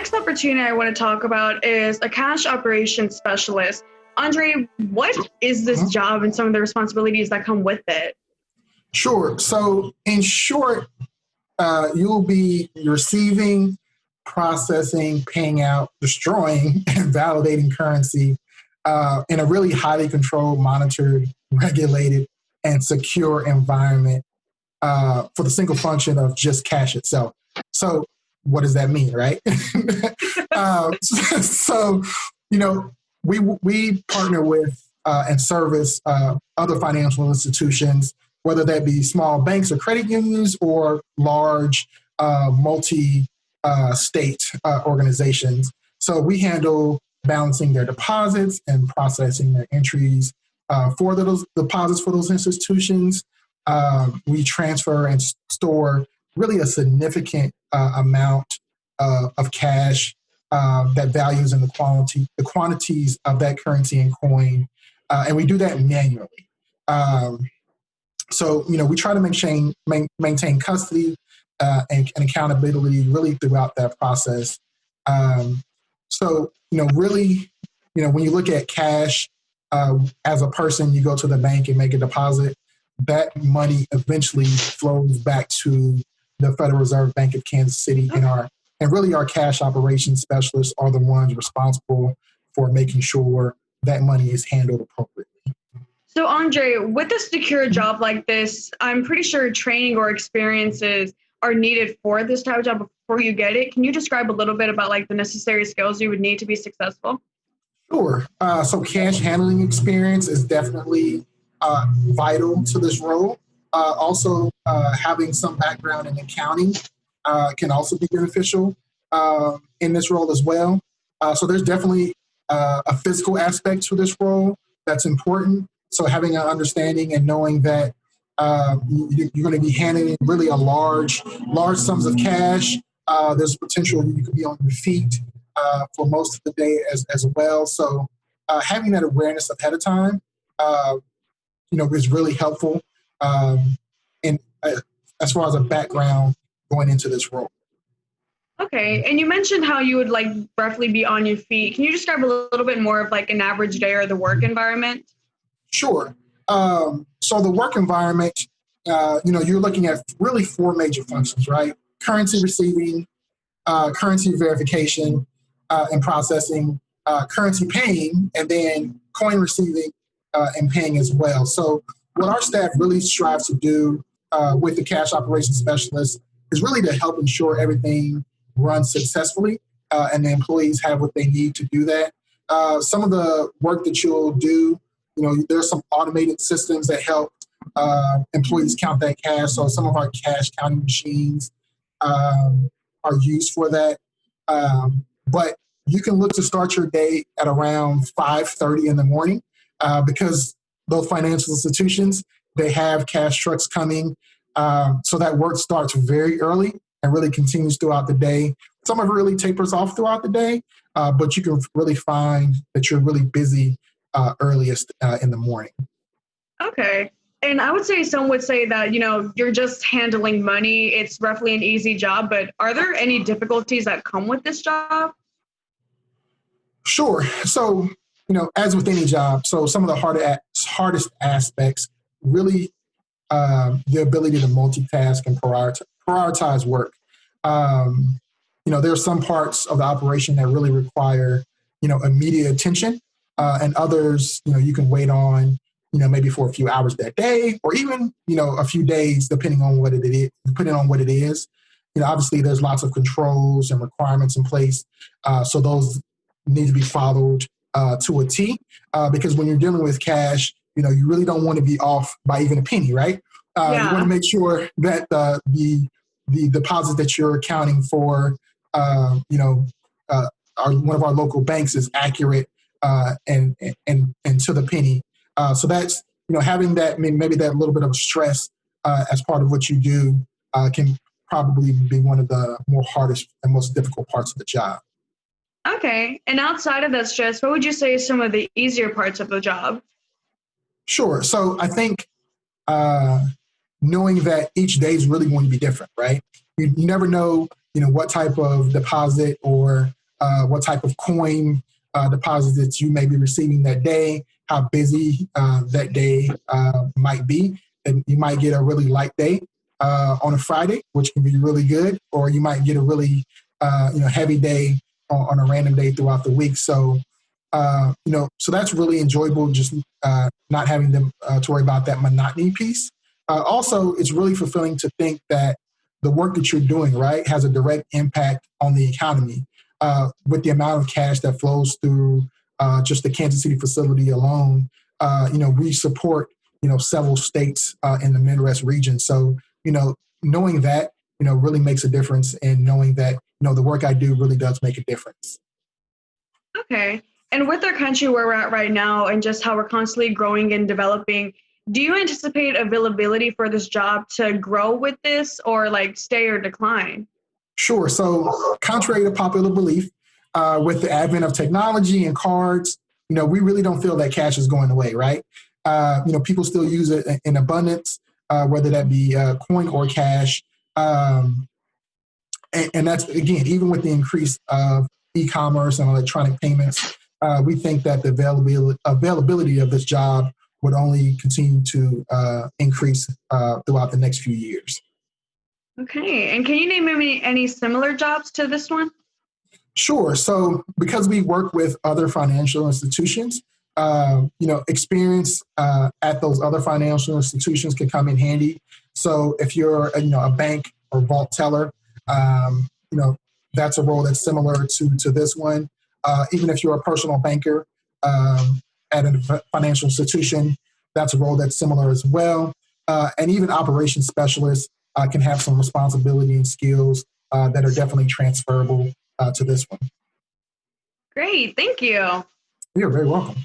next opportunity I want to talk about is a cash operations specialist. Andre, what is this Mhm. job and some of the responsibilities that come with it? Sure. So, in short, you'll be receiving, processing, paying out, destroying, and validating currency in a really highly controlled, monitored, regulated, and secure environment for the single function of just cash itself. So, what does that mean, right? so, you know, we partner with and service other financial institutions, whether that be small banks or credit unions or large multi state organizations. So we handle balancing their deposits and processing their entries for those deposits for those institutions. We transfer and store really a significant amount of cash that values in the quantities of that currency and coin, and we do that manually. Um, so we try to maintain custody and accountability really throughout that process. Um, so when you look at cash as a person, you go to the bank and make a deposit. That money eventually flows back to the Federal Reserve Bank of Kansas City, and really our cash operations specialists are the ones responsible for making sure that money is handled appropriately. So, Andre, with a secure job like this, I'm pretty sure training or experiences are needed for this type of job before you get it. Can you describe a little bit about like the necessary skills you would need to be successful? Sure. So cash handling experience is definitely vital to this role. Also, having some background in accounting can also be beneficial in this role as well. So there's definitely a physical aspect to this role that's important. So having an understanding and knowing that you're going to be handling really large sums of cash. There's potential you could be on your feet for most of the day as well. So having that awareness ahead of time, is really helpful. And as far as a background going into this role. Okay, and you mentioned how you would like roughly be on your feet. Can you describe a little bit more of like an average day or the work environment? Sure. So the work environment, you're looking at really four major functions, right? Currency receiving, currency verification and processing, currency paying, and then coin receiving and paying as well. So what our staff really strives to do with the cash operations specialist is really to help ensure everything runs successfully and the employees have what they need to do that. Some of the work that you'll do, there's some automated systems that help employees count that cash. So some of our cash counting machines are used for that. But you can look to start your day at around 5:30 in the morning because those financial institutions, they have cash trucks coming. So that work starts very early and really continues throughout the day. Some of it really tapers off throughout the day, but you can really find that you're really busy earliest in the morning. Okay. And I would say some would say that, you're just handling money. It's roughly an easy job, but are there any difficulties that come with this job? Sure. So, as with any job, so some of the hardest aspects really the ability to multitask and prioritize work. There are some parts of the operation that really require, immediate attention, and others, you can wait on, maybe for a few hours that day, or even, a few days, depending on what it is. Obviously, there's lots of controls and requirements in place, so those need to be followed to a T. Because when you're dealing with cash, you really don't want to be off by even a penny, right? You want to make sure that the deposit that you're accounting for, one of our local banks is accurate and to the penny. So that's having that maybe that little bit of stress as part of what you do can probably be one of the more hardest and most difficult parts of the job. Okay. And outside of that stress, what would you say is some of the easier parts of the job? Sure. So I think knowing that each day is really going to be different, right? You never know, what type of deposit or what type of coin deposit that you may be receiving that day, how busy that day might be. And you might get a really light day on a Friday, which can be really good, or you might get a really heavy day on a random day throughout the week. So so that's really enjoyable, just not having them to worry about that monotony piece. Also, it's really fulfilling to think that the work that you're doing, right, has a direct impact on the economy with the amount of cash that flows through just the Kansas City facility alone. We support, several states in the Midwest region. So, knowing that, really makes a difference, and knowing that, the work I do really does make a difference. Okay. And with our country where we're at right now and just how we're constantly growing and developing, do you anticipate availability for this job to grow with this or like stay or decline? Sure. So, contrary to popular belief, with the advent of technology and cards, we really don't feel that cash is going away, right? People still use it in abundance, whether that be coin or cash. Um, and that's, again, even with the increase of e-commerce and electronic payments, we think that the availability of this job would only continue to increase throughout the next few years. Okay. And can you name any similar jobs to this one? Sure. So, because we work with other financial institutions, experience at those other financial institutions can come in handy. So, if you're, a bank or vault teller, um, you know, that's a role that's similar to this one. Even if you're a personal banker at a financial institution, that's a role that's similar as well. And even operations specialists can have some responsibility and skills that are definitely transferable to this one. Great. Thank you. You're very welcome.